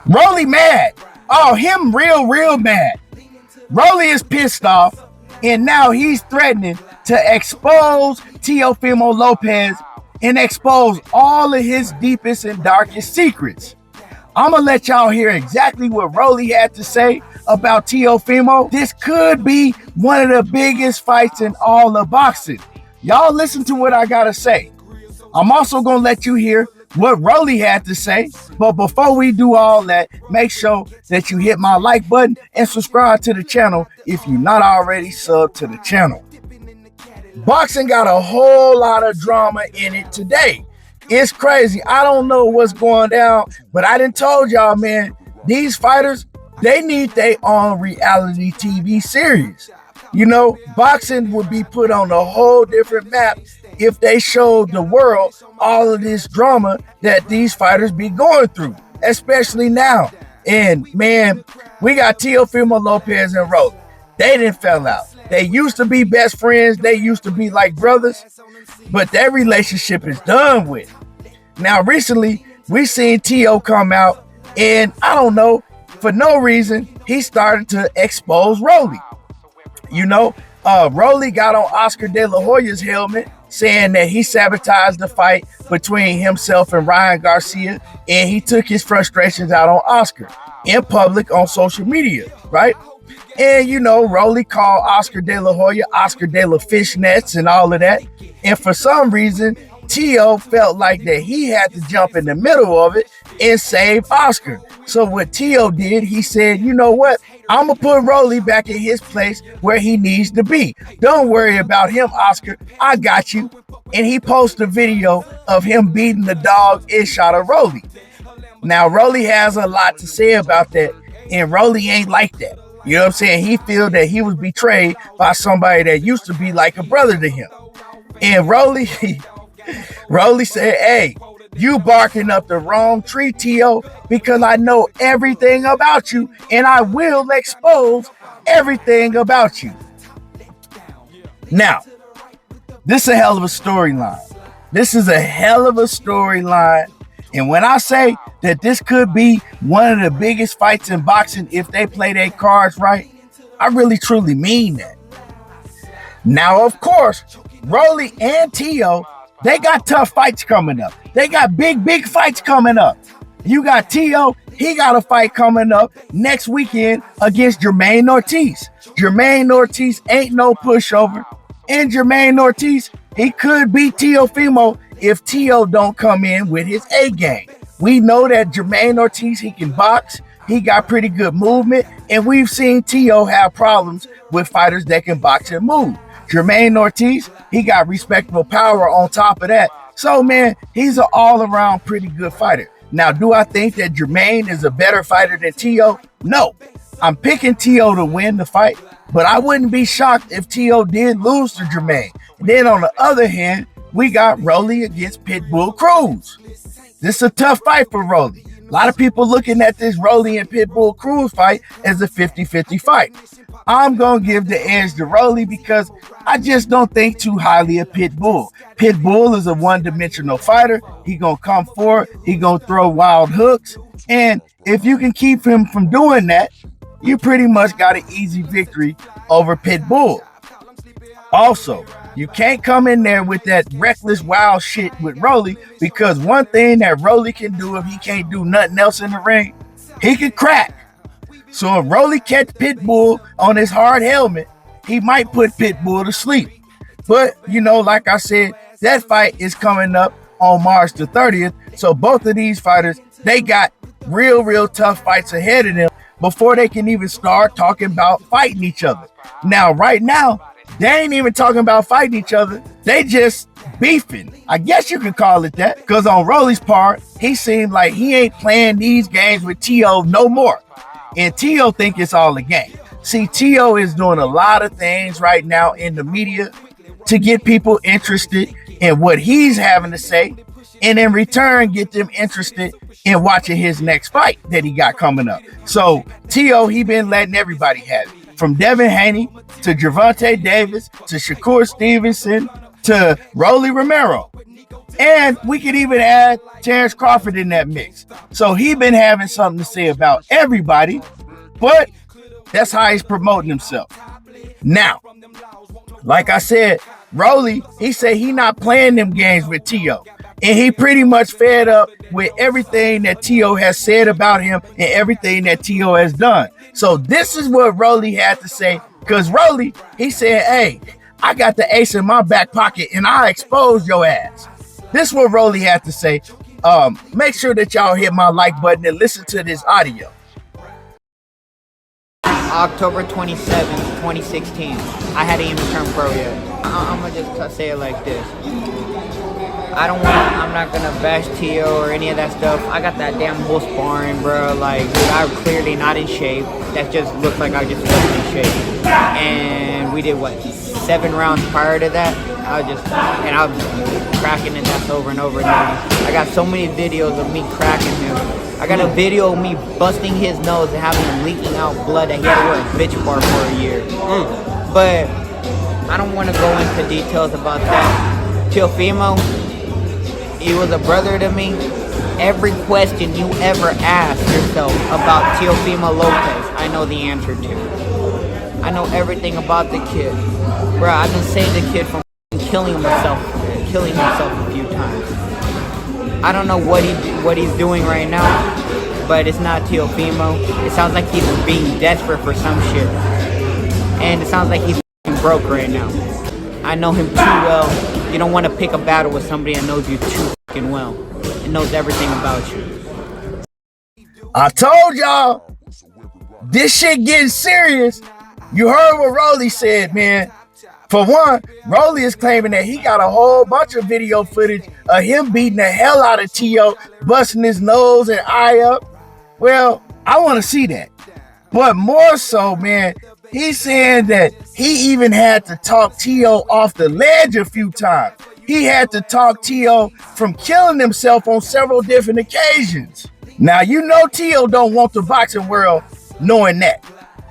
Rollie mad. Oh, him real mad. Rollie is pissed off, and now he's threatening to expose Teofimo Lopez and expose all of his deepest and darkest secrets. I'm going to let y'all hear exactly what Rollie had to say about Teofimo. This could be one of the biggest fights in all of boxing. Y'all listen to what I got to say. I'm also going to let you hear what Rollie had to say. But before we do all that, make sure that you hit my like button and subscribe to the channel if you're not already subbed to the channel. Boxing got a whole lot of drama in it today. It's crazy. I don't know what's going down, but I done told y'all, man, these fighters, they need their own reality TV series. You know, boxing would be put on a whole different map if they showed the world all of this drama that these fighters be going through, especially now. And man, we got Teofimo Lopez and Rollie. They didn't fell out. They used to be best friends. They used to be like brothers, but their relationship is done with. Now, recently, we seen Teo come out, and I don't know, for no reason, he started to expose Rollie. You know, Rollie got on Oscar De La Hoya's helmet, saying that he sabotaged the fight between himself and Ryan Garcia, and he took his frustrations out on Oscar in public on social media, right? And, you know, Rollie called Oscar De La Hoya Oscar De La Fishnets and all of that. And for some reason, Teo felt like that he had to jump in the middle of it and save Oscar. So what Teo did, he said, you know what? I'm going to put Rollie back in his place where he needs to be. Don't worry about him, Oscar. I got you. And he posted a video of him beating the dog ish out of Rollie. Now, Rollie has a lot to say about that, and Rollie ain't like that. You know what I'm saying? He feel that he was betrayed by somebody that used to be like a brother to him. And Rollie said, hey, you barking up the wrong tree, Teo, because I know everything about you, and I will expose everything about you. Now, this is a hell of a storyline. This is a hell of a storyline. And when I say that this could be one of the biggest fights in boxing if they play their cards right, I really truly mean that. Now, of course, Rollie and Teo, they got tough fights coming up. They got big fights coming up. You got Teo, he got a fight coming up next weekend against Jermaine Ortiz. Jermaine Ortiz ain't no pushover. And Jermaine Ortiz, he could beat Teofimo if Teo don't come in with his A game. We know that Jermaine Ortiz, he can box. He got pretty good movement. And we've seen Teo have problems with fighters that can box and move. Jermaine Ortiz, he got respectable power on top of that. So, man, he's an all-around pretty good fighter. Now, do I think that Jermaine is a better fighter than Teo? No. I'm picking Teo to win the fight, but I wouldn't be shocked if Teo did lose to Jermaine. And then on the other hand, we got Rollie against Pitbull Cruz. This is a tough fight for Rollie. A lot of people looking at this Rollie and Pitbull Cruz fight as a 50-50 fight. I'm going to give the edge to Rollie because I just don't think too highly of Pitbull. Pitbull is a one-dimensional fighter. He going to come forward. He going to throw wild hooks. And if you can keep him from doing that, you pretty much got an easy victory over Pitbull. Also, you can't come in there with that reckless, wild shit with Rollie, because one thing that Rollie can do if he can't do nothing else in the ring, he can crack. So if Rollie catch Pitbull on his hard helmet, he might put Pitbull to sleep. But, you know, like I said, that fight is coming up on March the 30th. So both of these fighters, they got real tough fights ahead of them before they can even start talking about fighting each other. Now, right now, they ain't even talking about fighting each other. They just beefing. I guess you could call it that. Because on Rollie's part, he seemed like he ain't playing these games with Teo no more. And Teo think it's all a game. See, Teo is doing a lot of things right now in the media to get people interested in what he's having to say. And in return, get them interested in watching his next fight that he got coming up. So Teo, he been letting everybody have it. From Devin Haney to Gervonta Davis to Shakur Stevenson to Rollie Romero. And we could even add Terrence Crawford in that mix. So he been having something to say about everybody, but that's how he's promoting himself. Now, like I said, Rollie, he said he not playing them games with Tio. And he pretty much fed up with everything that Tio has said about him and everything that Tio has done. So this is what Rollie had to say. Because Rollie, he said, hey, I got the ace in my back pocket and I exposed your ass. This is what Rollie had to say. Make sure that y'all hit my like button and listen to this audio. October 27th, 2016. I hadn't even turned pro yet. I'm gonna just say it like this. I'm not gonna bash Tio or any of that stuff. I got that damn bull sparring, bro. Like, dude, I'm clearly not in shape. That just looks like I just wasn't in shape. And we did, what, 7 rounds prior to that? I was cracking his ass over and over again. I got so many videos of me cracking him. I got a video of me busting his nose and having him leaking out blood that he had to wear a bitch bar for a year. But I don't want to go into details about that. Teofimo, he was a brother to me. Every question you ever asked yourself about Teofimo Lopez, I know the answer to. I know everything about the kid. Bro, I've been saving the kid from killing himself a few times. I don't know what he's doing right now, but it's not Teofimo. It sounds like he's being desperate for some shit. And it sounds like he's broke right now. I know him too well. You don't want to pick a battle with somebody that knows you too fucking well and knows everything about you. I told y'all, this shit getting serious. You heard what Rollie said, man. For one, Rollie is claiming that he got a whole bunch of video footage of him beating the hell out of Tio, busting his nose and eye up. Well, I want to see that. But more so, man, he's saying that he even had to talk Tio off the ledge a few times. He had to talk Tio from killing himself on several different occasions. Now, you know Tio don't want the boxing world knowing that.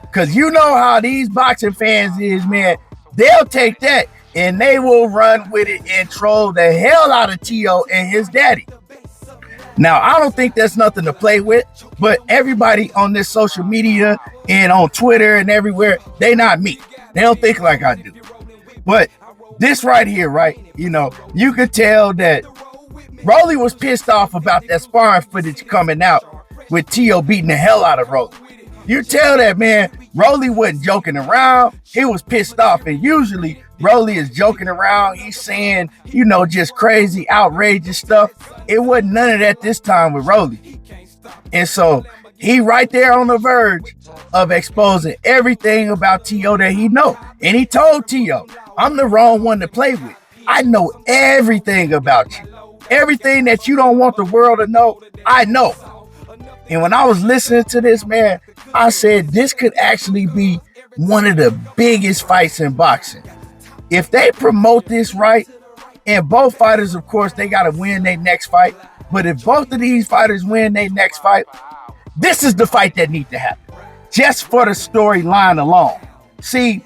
Because you know how these boxing fans is, man. They'll take that and they will run with it and troll the hell out of Tio and his daddy. Now, I don't think that's nothing to play with, but everybody on this social media and on Twitter and everywhere, they not me. They don't think like I do. But this right here, right, you know, you could tell that Rollie was pissed off about that sparring footage coming out with Tio beating the hell out of Rollie. You tell that, man, Rollie wasn't joking around. He was pissed off. And usually Rollie is joking around. He's saying, you know, just crazy, outrageous stuff. It wasn't none of that this time with Rollie. And so he right there on the verge of exposing everything about Tio that he know. And he told Tio, I'm the wrong one to play with. I know everything about you. Everything that you don't want the world to know, I know. And when I was listening to this, man, I said this could actually be one of the biggest fights in boxing. If they promote this right, and both fighters, of course, they got to win their next fight. But if both of these fighters win their next fight, this is the fight that needs to happen. Just for the storyline alone. See,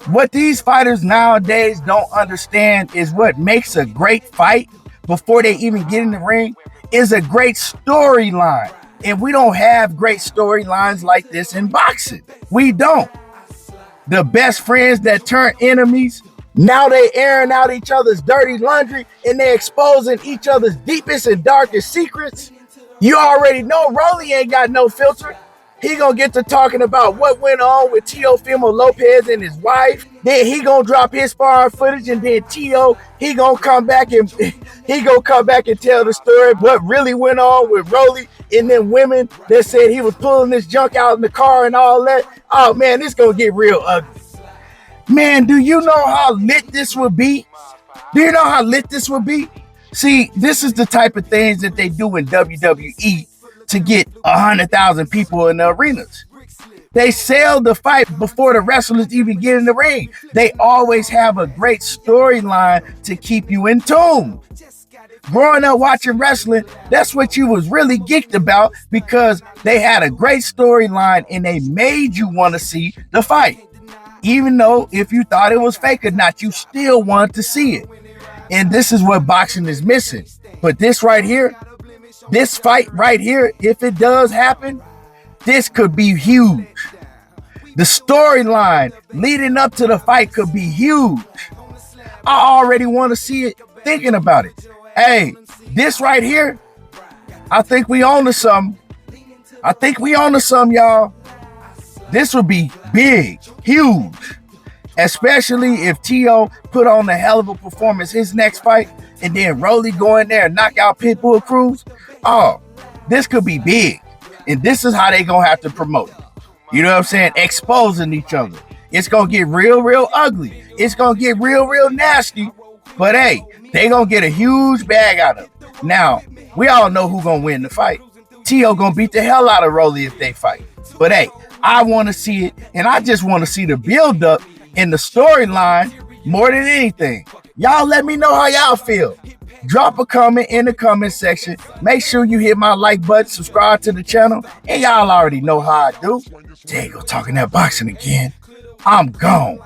what these fighters nowadays don't understand is what makes a great fight before they even get in the ring is a great storyline. And we don't have great storylines like this in boxing. We don't. The best friends that turn enemies, now they airing out each other's dirty laundry and they exposing each other's deepest and darkest secrets. You already know Rollie ain't got no filter. He gonna get to talking about what went on with Teofimo Lopez and his wife. Then he gonna drop his sparring footage, and then Tio, he gonna come back and tell the story what really went on with Rollie and them women that said he was pulling this junk out in the car and all that. Oh man, this gonna get real ugly. Man, do you know how lit this would be? Do you know how lit this would be? See, this is the type of things that they do in WWE to get 100,000 people in the arenas. They sell the fight before the wrestlers even get in the ring. They always have a great storyline to keep you in tune. Growing up watching wrestling, that's what you was really geeked about because they had a great storyline and they made you want to see the fight. Even though if you thought it was fake or not, you still wanted to see it. And this is what boxing is missing. But this right here, this fight right here, if it does happen, this could be huge. The storyline leading up to the fight could be huge. I already want to see it thinking about it. Hey, this right here, I think we on to something. I think we on to something, y'all. This would be big, huge. Especially if Tio put on a hell of a performance his next fight, and then Rollie go in there and knock out Pitbull Cruz. Oh, this could be big. And this is how they gonna have to promote it. You know what I'm saying? Exposing each other. It's gonna get real ugly. It's gonna get real nasty. But hey, they gonna get a huge bag out of it. Now, we all know who gonna win the fight. Tio gonna beat the hell out of Rollie if they fight. But hey, I want to see it, and I just want to see the build-up in the storyline more than anything. Y'all let me know how y'all feel. Drop a comment in the comment section. Make sure you hit my like button, subscribe to the channel, and y'all already know how I do. There you go, talking that boxing again. I'm gone.